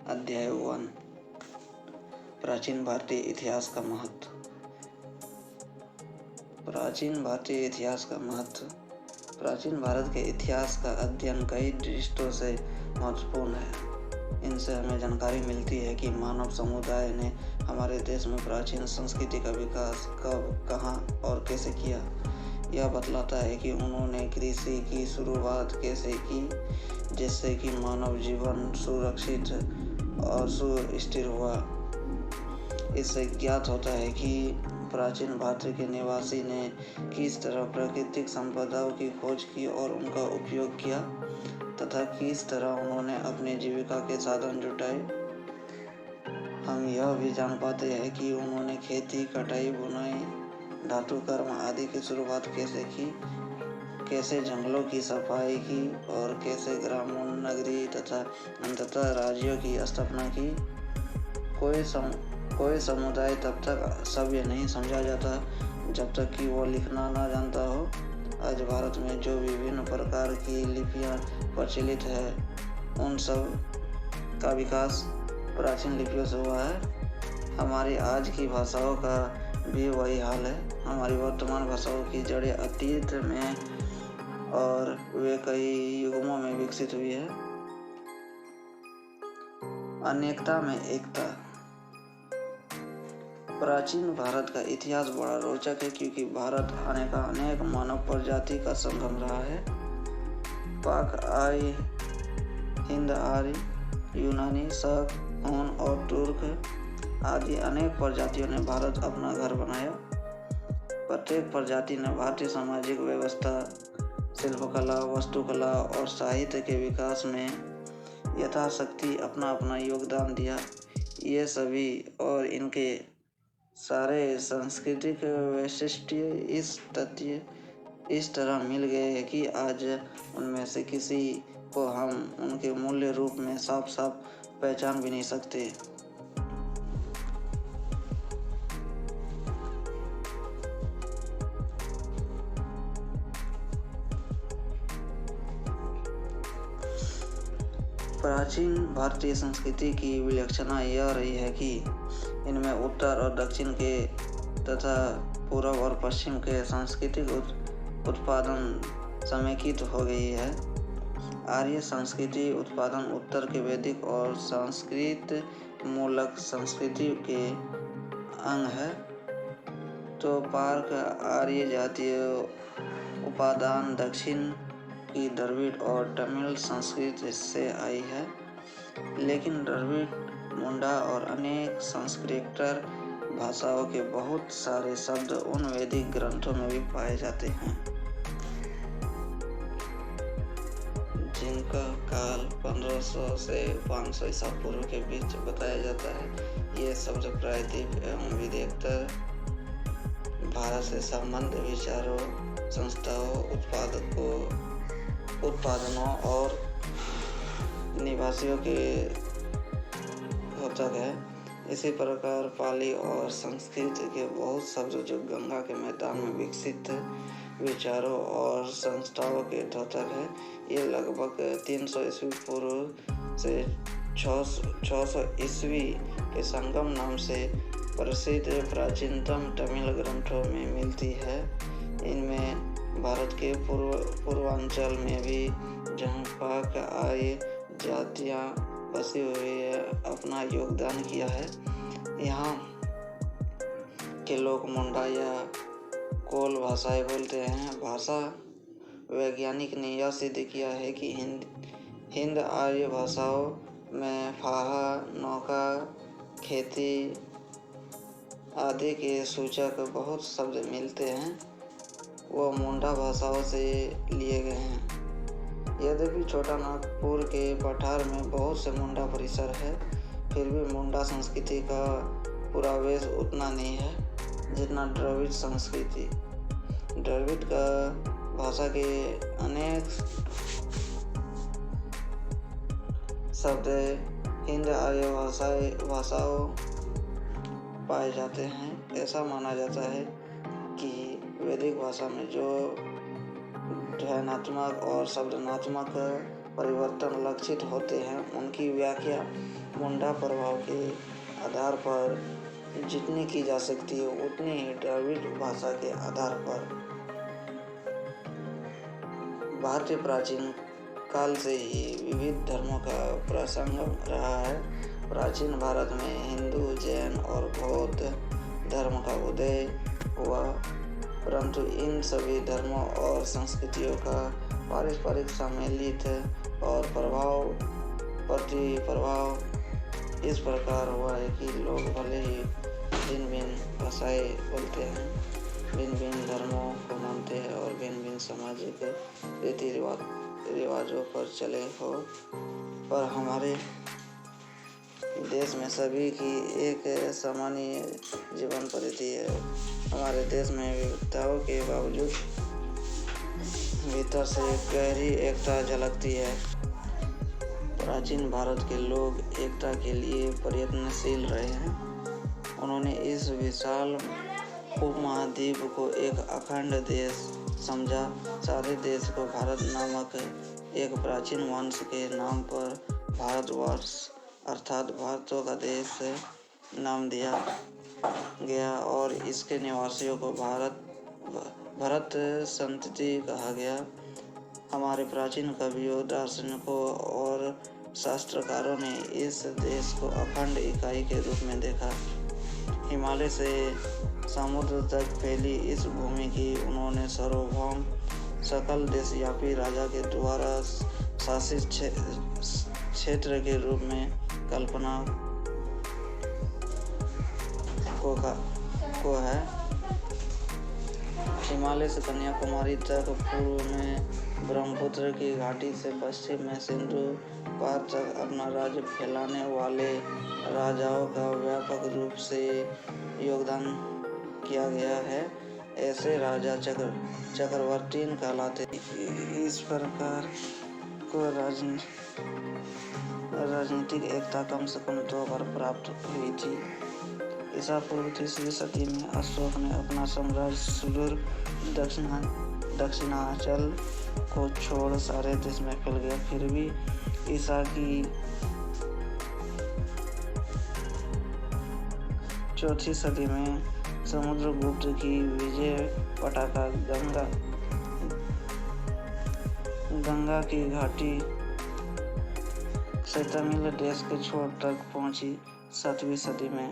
अध्याय 1 प्राचीन भारतीय इतिहास का महत्व। प्राचीन भारतीय इतिहास का महत्व। प्राचीन भारत के इतिहास का अध्ययन कई दृष्टियों से महत्वपूर्ण है। इनसे हमें जानकारी मिलती है कि मानव समुदाय ने हमारे देश में प्राचीन संस्कृति का विकास कब, कहाँ और कैसे किया। यह बतलाता है कि उन्होंने कृषि की शुरुआत कैसे की, जिससे कि मानव जीवन सुरक्षित और सुस्थिर हुआ। इससे ज्ञात होता है कि प्राचीन भारत के निवासी ने किस तरह प्राकृतिक संपदाओं की खोज की और उनका उपयोग किया तथा किस तरह उन्होंने अपनी जीविका के साधन जुटाए। हम यह भी जान पाते हैं कि उन्होंने खेती, कटाई, बुनाई, धातु कर्म आदि की शुरुआत कैसे की, कैसे जंगलों की सफाई की और कैसे ग्रामों, नगरी तथा अंततः राज्यों की स्थापना की। कोई समुदाय तब तक सभ्य नहीं समझा जाता जब तक कि वो लिखना ना जानता हो। आज भारत में जो विभिन्न प्रकार की लिपियाँ प्रचलित है, उन सब का विकास प्राचीन लिपियों से हुआ है। हमारी आज की भाषाओं का भी वही हाल है। हमारी वर्तमान भाषाओं की जड़ें अतीत में और वे कई युगों में विकसित हुई है। अनेकता में एकता। प्राचीन भारत का इतिहास बड़ा रोचक है क्योंकि भारत अनेक मानव प्रजाति का संगम रहा है। पाक, आर्य, हिंद आर्य, यूनानी, शक, हुन और तुर्क आदि अनेक प्रजातियों ने भारत अपना घर बनाया। प्रत्येक प्रजाति ने भारतीय सामाजिक व्यवस्था, शिल्पकला, वास्तुकला और साहित्य के विकास में यथाशक्ति अपना अपना योगदान दिया। ये सभी और इनके सारे सांस्कृतिक वैशिष्ट्य इस तरह मिल गए हैं कि आज उनमें से किसी को हम उनके मूल्य रूप में साफ साफ पहचान भी नहीं सकते। प्राचीन भारतीय संस्कृति की विलक्षणता यह रही है कि इनमें उत्तर और दक्षिण के तथा पूर्व और पश्चिम के सांस्कृतिक उत्पादन समेकित हो गई है। आर्य संस्कृति उत्पादन उत्तर के वैदिक और संस्कृत मूलक संस्कृति के अंग है, तो पारक आर्य जातीय उपादान दक्षिण की द्रविड़ और तमिल संस्कृति से आई है। लेकिन द्रविड़, मुंडा और अनेक संस्कृतेतर भाषाओं के बहुत सारे शब्द उन वैदिक ग्रंथों में भी पाए जाते हैं जिनका काल 1500 से 500 ईसा पूर्व के बीच बताया जाता है। ये शब्द प्रायद्वीप एवं विदेतर भारत से संबंध, विचारों, संस्थाओं, उत्पादनों और निवासियों के द्योतक है। इसी प्रकार पाली और संस्कृत के बहुत शब्द जो गंगा के मैदान में विकसित विचारों और संस्थाओं के द्योतक है, ये लगभग 300 ईस्वी पूर्व से 600 ईस्वी के संगम नाम से प्रसिद्ध प्राचीनतम तमिल ग्रंथों में मिलती है। इनमें भारत के पूर्वांचल में भी जहाँ पाक आर्य जातियाँ बसी हुई है अपना योगदान किया है। यहाँ के लोग मुंडा या कोल भाषाएं बोलते हैं। भाषा वैज्ञानिक ने यह सिद्ध किया है कि हिंद आर्य भाषाओं में फाहा, नौका, खेती आदि के सूचक बहुत शब्द मिलते हैं, वो मुंडा भाषाओं से लिए गए हैं। यद्यपि छोटा नागपुर के पठार में बहुत से मुंडा परिसर है, फिर भी मुंडा संस्कृति का पुरावेश उतना नहीं है जितना द्रविड़ संस्कृति। द्रविड़ का भाषा के अनेक शब्द हिंद आर्य भाषाओं पाए जाते हैं। ऐसा माना जाता है कि वैदिक भाषा में जो ध्वन्यात्मक और शब्दात्मक परिवर्तन लक्षित होते हैं, उनकी व्याख्या मुंडा प्रभाव के आधार पर जितनी की जा सकती है उतनी ही द्रविड़ भाषा के आधार पर। भारतीय प्राचीन काल से ही विविध धर्मों का प्रसंगम रहा है। प्राचीन भारत में हिंदू, जैन और बौद्ध धर्म का उदय हुआ, परंतु इन सभी धर्मों और संस्कृतियों का पारस्परिक सम्मिलित और प्रतिप्रभाव इस प्रकार हुआ है कि लोग भले ही भिन्न भिन्न भाषाएं बोलते हैं, भिन्न भिन्न धर्मों को मानते हैं और भिन्न भिन्न सामाजिक रीति रिवाजों पर चले हो, पर हमारे देश में सभी की एक सामान्य जीवन पद्धति है। हमारे देश में विविधताओं के बावजूद भीतर से गहरी एकता झलकती है। प्राचीन भारत के लोग एकता के लिए प्रयत्नशील रहे हैं। उन्होंने इस विशाल उपमहाद्वीप को एक अखंड देश समझा। सारे देश को भारत नामक एक प्राचीन वंश के नाम पर भारतवर्ष अर्थात भारतों का देश नाम दिया गया और इसके निवासियों को भरत संतति कहा गया। हमारे प्राचीन कवियों, दार्शनिकों और शास्त्रकारों ने इस देश को अखंड इकाई के रूप में देखा। हिमालय से समुद्र तक फैली इस भूमि की उन्होंने सार्वभौम सकल देशव्यापी राजा के द्वारा शासित क्षेत्र के रूप में कल्पना को है। हिमालय से कन्याकुमारी तक, पूर्व में ब्रह्मपुत्र की घाटी से पश्चिम में सिंधु पार तक अपना राज्य फैलाने वाले राजाओं का व्यापक रूप से योगदान किया गया है। ऐसे राजा चक्रवर्ती कहलाते। इस प्रकार को राजनीतिक एकता कम से कम 2 बार प्राप्त हुई थी। ईसा पूर्व 3वीं सदी में अशोक ने अपना साम्राज्य सुदूर दक्षिणांचल को छोड़ सारे देश में फैल गया। फिर भी ईसा की 4वीं सदी में समुद्रगुप्त की विजय पताका गंगा की घाटी से तमिल देश के छोर तक पहुंची। 7वीं सदी में